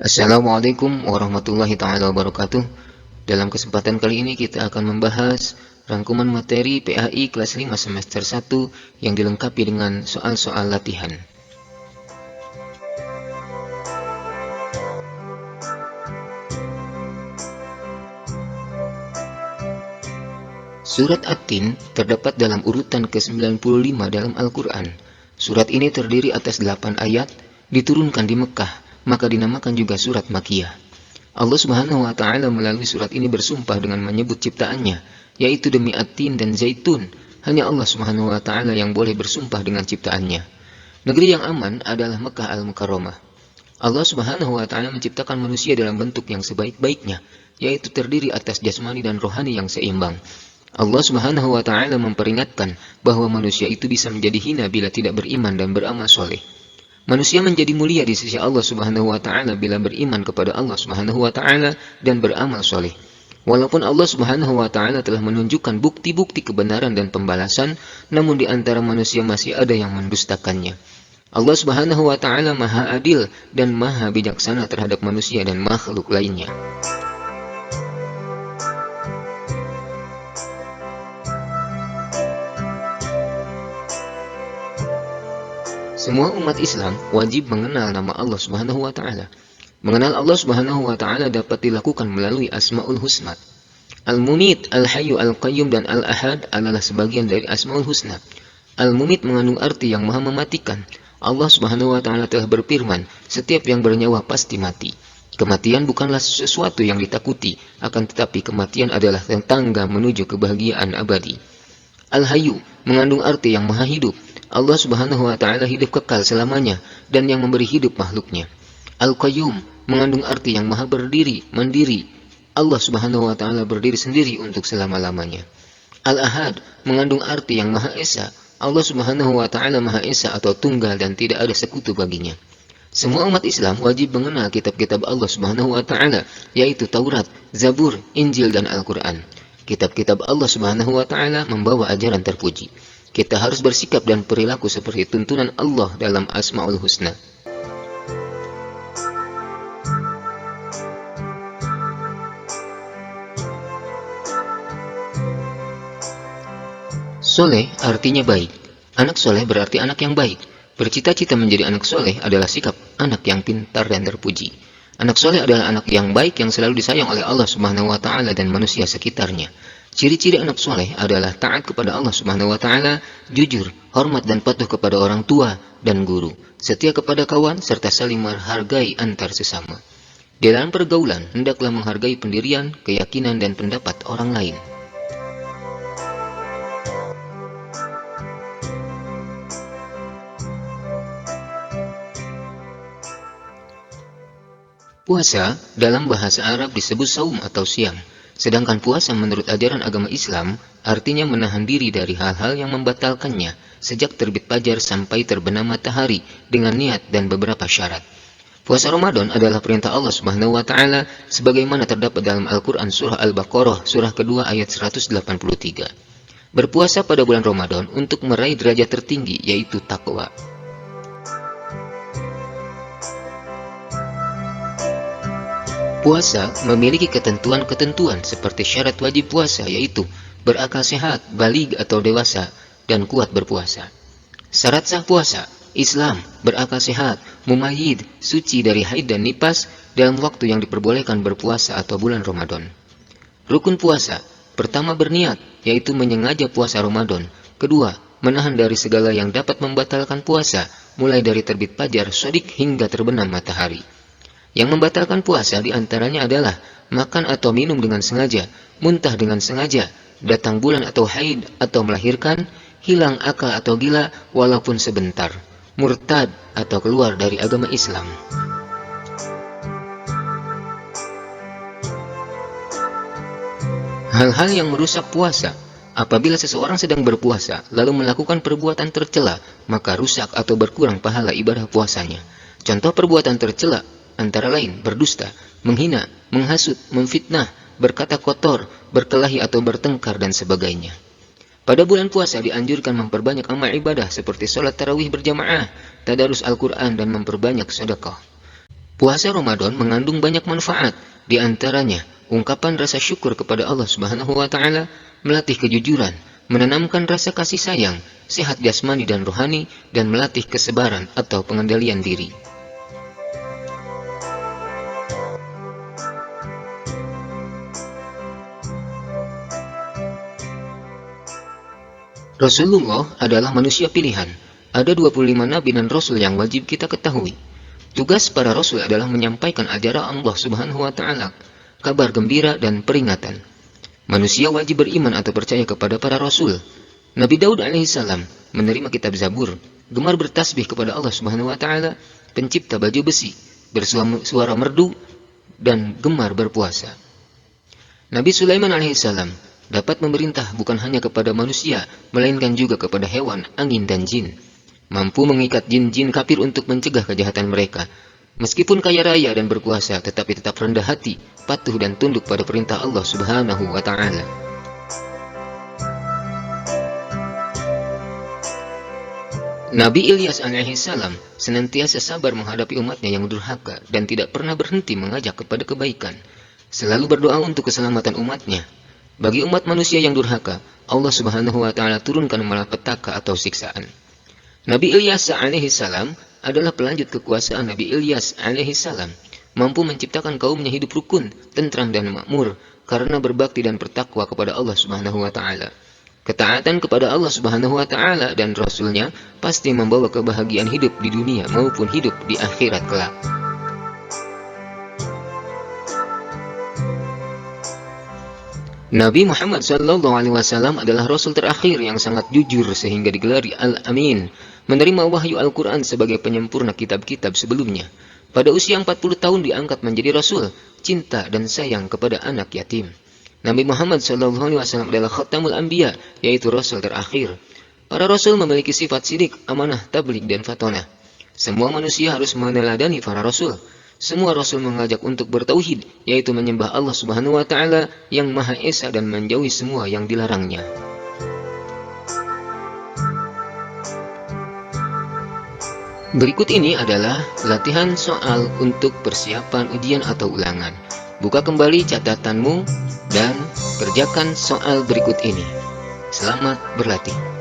Assalamualaikum warahmatullahi taala wabarakatuh. Dalam kesempatan kali ini kita akan membahas rangkuman materi PAI kelas 5 semester 1 yang dilengkapi dengan soal-soal latihan. Surat At-Tin terdapat dalam urutan ke-95 dalam Al-Quran. Surat ini terdiri atas 8 ayat, diturunkan di Mekah, maka dinamakan juga surat Makkiyah. Allah Subhanahu wa Ta'ala melalui surat ini bersumpah dengan menyebut ciptaannya, yaitu demi At-Tin dan Zaitun. Hanya Allah Subhanahu wa Ta'ala yang boleh bersumpah dengan ciptaannya. Negeri yang aman adalah Mekah Al-Mukarramah. Allah Subhanahu wa Ta'ala menciptakan manusia dalam bentuk yang sebaik-baiknya, yaitu terdiri atas jasmani dan rohani yang seimbang. Allah Subhanahu wa Ta'ala memperingatkan bahwa manusia itu bisa menjadi hina bila tidak beriman dan beramal soleh. Manusia menjadi mulia di sisi Allah Subhanahu wa Ta'ala bila beriman kepada Allah Subhanahu wa Ta'ala dan beramal soleh. Walaupun Allah Subhanahu wa Ta'ala telah menunjukkan bukti-bukti kebenaran dan pembalasan, namun di antara manusia masih ada yang mendustakannya. Allah Subhanahu wa Ta'ala Maha Adil dan Maha Bijaksana terhadap manusia dan makhluk lainnya. Semua umat Islam wajib mengenal nama Allah Subhanahu wa Ta'ala. Mengenal Allah Subhanahu wa Ta'ala dapat dilakukan melalui Asmaul Husna. Al-Mumit, Al-Hayyu, Al-Qayyum, dan Al-Ahad adalah sebagian dari Asmaul Husna. Al-Mumit mengandung arti yang maha mematikan. Allah Subhanahu wa Ta'ala telah berfirman, setiap yang bernyawa pasti mati. Kematian bukanlah sesuatu yang ditakuti, akan tetapi kematian adalah tangga menuju kebahagiaan abadi. Al-Hayyu mengandung arti yang maha hidup. Allah Subhanahu wa Ta'ala hidup kekal selamanya dan yang memberi hidup makhluknya. Al-Qayyum mengandung arti yang maha berdiri, mandiri. Allah Subhanahu wa Ta'ala berdiri sendiri untuk selama-lamanya. Al-Ahad mengandung arti yang maha esa. Allah Subhanahu wa Ta'ala maha esa atau tunggal dan tidak ada sekutu baginya. Semua umat Islam wajib mengenal kitab-kitab Allah Subhanahu wa Ta'ala, yaitu Taurat, Zabur, Injil, dan Al-Quran. Kitab-kitab Allah Subhanahu wa Ta'ala membawa ajaran terpuji. Kita harus bersikap dan perilaku seperti tuntunan Allah dalam Asmaul Husna. Soleh artinya baik. Anak soleh berarti anak yang baik. Bercita-cita menjadi anak soleh adalah sikap anak yang pintar dan terpuji. Anak soleh adalah anak yang baik yang selalu disayang oleh Allah Subhanahu wa Ta'ala dan manusia sekitarnya. Ciri-ciri anak soleh adalah taat kepada Allah Subhanahu wa Ta'ala, jujur, hormat dan patuh kepada orang tua dan guru, setia kepada kawan, serta saling menghargai antar sesama. Di dalam pergaulan, hendaklah menghargai pendirian, keyakinan, dan pendapat orang lain. Puasa dalam bahasa Arab disebut saum atau siam. Sedangkan puasa menurut ajaran agama Islam artinya menahan diri dari hal-hal yang membatalkannya sejak terbit fajar sampai terbenam matahari dengan niat dan beberapa syarat. Puasa Ramadan adalah perintah Allah Subhanahu wa Ta'ala sebagaimana terdapat dalam Al-Quran surah Al-Baqarah surah kedua ayat 183. Berpuasa pada bulan Ramadan untuk meraih derajat tertinggi yaitu takwa. Puasa memiliki ketentuan-ketentuan seperti syarat wajib puasa yaitu berakal sehat, baligh atau dewasa, dan kuat berpuasa. Syarat sah puasa, Islam, berakal sehat, mumayyid, suci dari haid dan nifas dalam waktu yang diperbolehkan berpuasa atau bulan Ramadan. Rukun puasa, pertama berniat, yaitu menyengaja puasa Ramadan. Kedua, menahan dari segala yang dapat membatalkan puasa, mulai dari terbit fajar shadiq hingga terbenam matahari. Yang membatalkan puasa diantaranya adalah makan atau minum dengan sengaja, muntah dengan sengaja, datang bulan atau haid atau melahirkan, hilang akal atau gila walaupun sebentar, murtad atau keluar dari agama Islam. Hal-hal yang merusak puasa. Apabila seseorang sedang berpuasa lalu melakukan perbuatan tercela, maka rusak atau berkurang pahala ibadah puasanya. Contoh perbuatan tercela antara lain berdusta, menghina, menghasut, memfitnah, berkata kotor, berkelahi atau bertengkar dan sebagainya. Pada bulan puasa dianjurkan memperbanyak amal ibadah seperti sholat tarawih berjamaah, tadarus Al-Quran dan memperbanyak sedekah. Puasa Ramadan mengandung banyak manfaat, di antaranya ungkapan rasa syukur kepada Allah Subhanahu wa taala, melatih kejujuran, menanamkan rasa kasih sayang, sehat jasmani dan rohani, dan melatih kesabaran atau pengendalian diri. Rasulullah adalah manusia pilihan. Ada 25 nabi dan rasul yang wajib kita ketahui. Tugas para rasul adalah menyampaikan ajaran Allah Subhanahu wa taala, kabar gembira dan peringatan. Manusia wajib beriman atau percaya kepada para rasul. Nabi Daud alaihissalam menerima kitab Zabur, gemar bertasbih kepada Allah Subhanahu wa taala, pencipta baju besi, bersuara merdu dan gemar berpuasa. Nabi Sulaiman alaihissalam dapat memerintah bukan hanya kepada manusia, melainkan juga kepada hewan, angin, dan jin. Mampu mengikat jin-jin kafir untuk mencegah kejahatan mereka. Meskipun kaya raya dan berkuasa, tetapi tetap rendah hati, patuh dan tunduk pada perintah Allah Subhanahu wa taala. Nabi Ilyas alaihissalam senantiasa sabar menghadapi umatnya yang durhaka dan tidak pernah berhenti mengajak kepada kebaikan. Selalu berdoa untuk keselamatan umatnya. Bagi umat manusia yang durhaka, Allah Subhanahu wa taala turunkan malapetaka atau siksaan. Nabi Ilyas alaihissalam adalah pelanjut kekuasaan Nabi Ilyas alaihissalam, mampu menciptakan kaumnya hidup rukun, tentram dan makmur karena berbakti dan bertakwa kepada Allah Subhanahu wa taala. Ketaatan kepada Allah Subhanahu wa taala dan Rasul-Nya pasti membawa kebahagiaan hidup di dunia maupun hidup di akhirat kelak. Nabi Muhammad SAW adalah Rasul terakhir yang sangat jujur sehingga digelari Al-Amin, menerima wahyu Al-Quran sebagai penyempurna kitab-kitab sebelumnya. Pada usia 40 tahun diangkat menjadi Rasul, cinta dan sayang kepada anak yatim. Nabi Muhammad SAW adalah Khatamul Anbiya, yaitu Rasul terakhir. Para Rasul memiliki sifat sidik, amanah, tabligh, dan fatonah. Semua manusia harus meneladani para Rasul. Semua Rasul mengajak untuk bertauhid, yaitu menyembah Allah Subhanahu wa taala yang Maha Esa dan menjauhi semua yang dilarangnya. Berikut ini adalah latihan soal untuk persiapan ujian atau ulangan. Buka kembali catatanmu dan kerjakan soal berikut ini. Selamat berlatih.